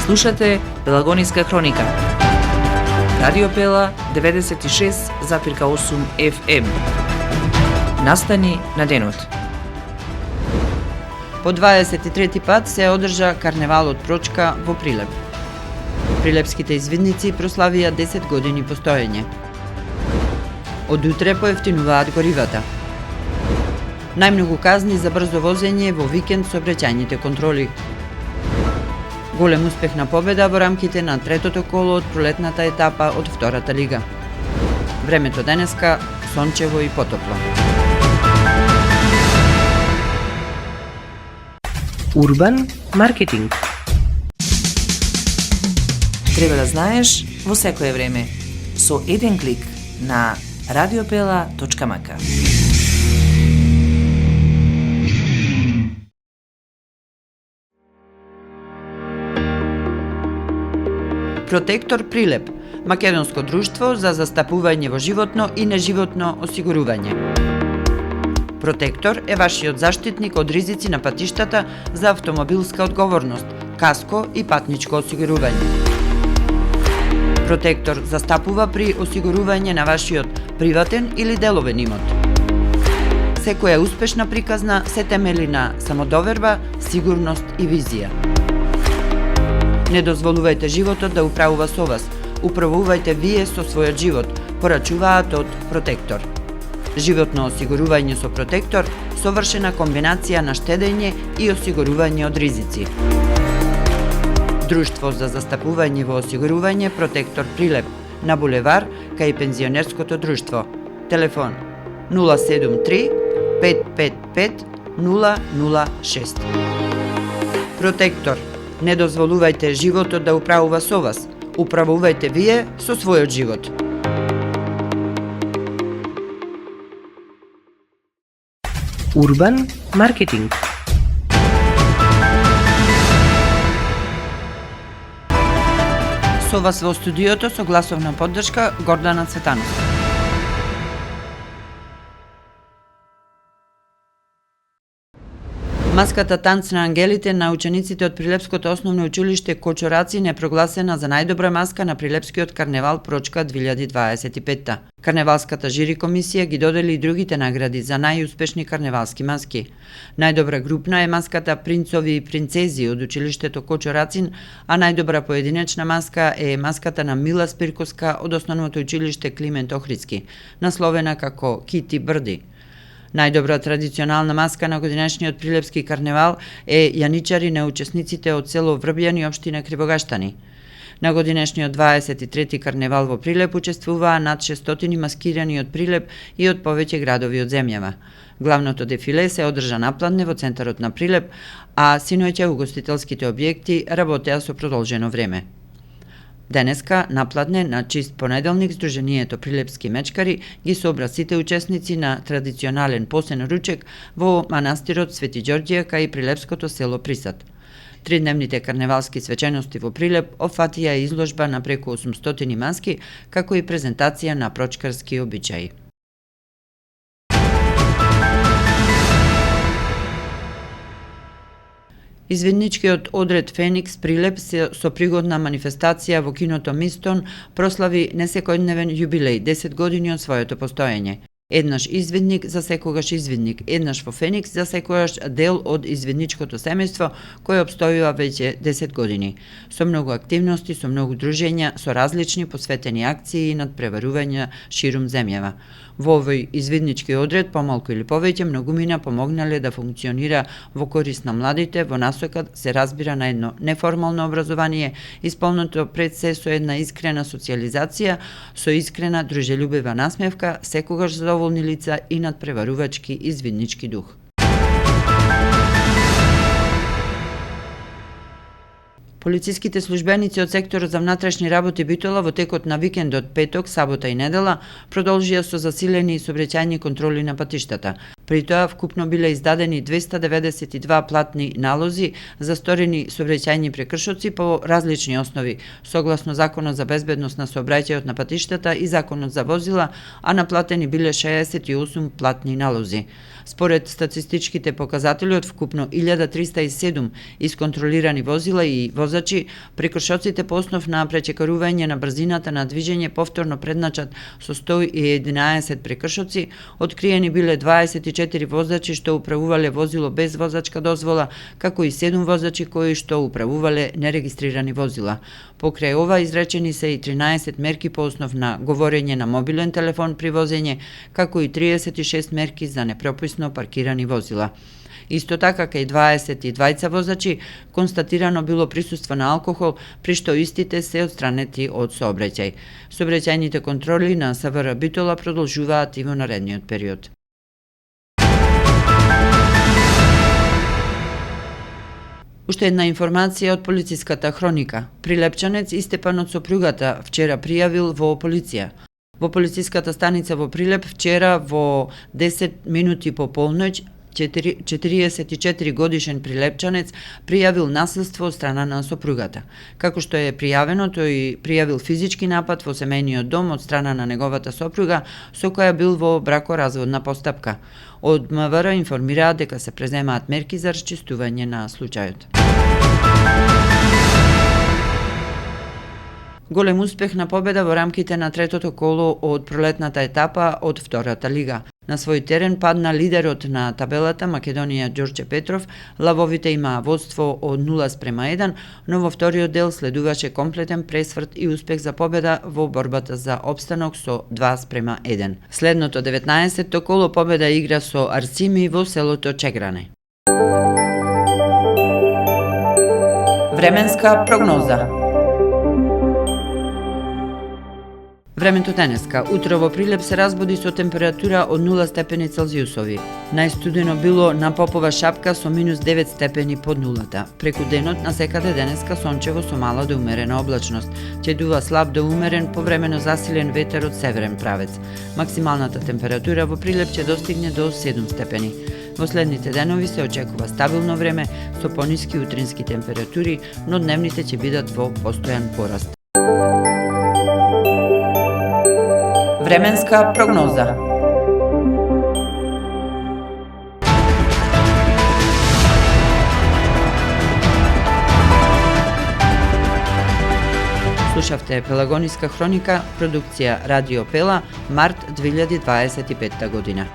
Слушате Пелагониска хроника. Радио Пела 96,8 FM. Настани на денот. По 23 пат се одржа карневалот Прочка во Прилеп. Прилепските извидници прославија 10 години постоење. Од утре поевтинуваат горивата. Најмногу казни за брзо возење во викенд сообраќајните контроли. Голем успех на победа во рамките на третото коло од пролетната етапа од втората лига. Времето денеска сончево и потопло. Урбан маркетинг. Треба да знаеш во секое време со еден клик на radiopela.mk. Протектор Прилеп, македонско друштво за застапување во животно и неживотно осигурување. Протектор е вашиот заштитник од ризици на патиштата за автомобилска одговорност, каско и патничко осигурување. Протектор застапува при осигурување на вашиот приватен или деловен имот. Секоја успешна приказна се темели на самодоверба, сигурност и визија. Не дозволувајте животот да управува со вас. Управувајте вие со својот живот, порачуваат од Протектор. Животно осигурување со Протектор, совршена комбинација на штедење и осигурување од ризици. Друштво за застапување во осигурување Протектор Прилеп, на булевар кај пензионерското друштво. Телефон 073 555 006. Протектор. Не дозволувајте животот да управува со вас. Управувајте вие со својот живот. Урбан маркетинг. Со вас во студиото со гласовна поддршка Гордана Цветанов. Маската Танц на ангелите на учениците од Прилепското основно училиште Кочорацин е прогласена за најдобра маска на Прилепскиот карневал Прочка 2025. Карневалската жири комисија ги додели и другите награди за најуспешни карневалски маски. Најдобра групна е маската Принцови и принцези од училиштето Кочорацин, а најдобра поединечна маска е маската на Мила Спирковска од основното училиште Климент Охридски, насловена како Кити Брди. Најдобра традиционална маска на годинешниот Прилепски карневал е јаничари на учесниците од село Врбјан и општина Кривогаштани. На годинешниот 23-ти карневал во Прилеп учествуваа над 600 маскирани од Прилеп и од повеќе градови од земјава. Главното дефиле се одржа напладне во центарот на Прилеп, а синоќа угостителските објекти работеа со продолжено време. Денеска, напладне, на чист понеделник, Сдруженијето Прилепски мечкари ги собра сите учесници на традиционален посен ручек во манастирот Свети Ѓорѓе кај Прилепското село Присад. Тридневните карневалски свечености во Прилеп опфатија изложба на преку 800 маски, како и презентација на прочкарски обичаи. Извидничкиот одред Феникс Прилеп со пригодна манифестација во киното Мистон прослави несекојдневен јубилеј 10 години од своето постоење. Еднаш извидник за секогаш извидник, еднаш во Феникс за секогаш дел од извидничкото семејство кој обстојува веќе 10 години. Со многу активности, со многу дружења, со различни посветени акции и надпреварувања ширум земјава. Во овој извиднички одред, помалку или повеќе, многумина помогнале да функционира во корист на младите, во насока се разбира на едно неформално образование, исполнето пред се со една искрена социализација, со искрена дружелюбива насмевка, секогаш задоволни лица и надпреварувачки извиднички дух. Полициските службеници од секторот за внатрешни работи Битола во текот на викендот, петок, сабота и недела продолжија со засилени и сообраќајни контроли на патиштата. При тоа вкупно биле издадени 292 платни налози за сторени сообраќајни прекршоци по различни основи, согласно Законот за безбедност на сообраќајот на патиштата и Законот за возила, а наплатени биле 68 платни налози. Според статистичките показатели од вкупно 1307 исконтролирани возила и возачи, прекршоците по основ на пречекарување на брзината на движење повторно предначат со 111 прекршоци, откриени биле 24 возачи што управувале возило без возачка дозвола, како и 7 возачи кои што управувале нерегистрирани возила. Покрај ова изречени се и 13 мерки по основ на говорење на мобилен телефон при возење, како и 36 мерки за непропусно паркирани возила. Исто така кај 22 возачи констатирано било присуство на алкохол, при што истите се отстранети од сообраќај. Сообраќајните контроли на СВР Битола продолжуваат и во наредниот период. Уште една информација од полициската хроника. Прилепчанец Истепан од сопругата вчера пријавил во полиција. Во полициската станица во Прилеп вчера во 10 минути по полноќ 44 годишен прилепчанец пријавил насилство од страна на сопругата. Како што е пријавено, тој пријавил физички напад во семејниот дом од страна на неговата сопруга, со која бил во бракоразводна постапка. Од МВР информираат дека се преземаат мерки за расчистување на случајот. Голем успех на победа во рамките на третото коло од пролетната етапа од втората лига. На свој терен падна лидерот на табелата Македонија Ѓорче Петров, лавовите имаа водство од 0:1, но во вториот дел следуваше комплетен пресврт и успех за победа во борбата за опстанок со 2:1. Следното 19-то коло победа игра со Арцими во селото Чегране. Временска прогноза. Времето денеска. Утро во Прилеп се разбуди со температура од 0 степени Целзиусови. Најстудено било на Попова Шапка со минус 9 степени под нулата. Преку денот насекаде денеска сончево со мала до умерена облачност. Ќе дува слаб до умерен повремено засилен ветер од северен правец. Максималната температура во Прилеп ќе достигне до 7 степени. Во следните денови се очекува стабилно време со пониски утрински температури, но дневните ќе бидат во постојан пораст. Временска прогноза. Слушавте Пелагониска хроника, продукција Радио Пела, март 2025 година.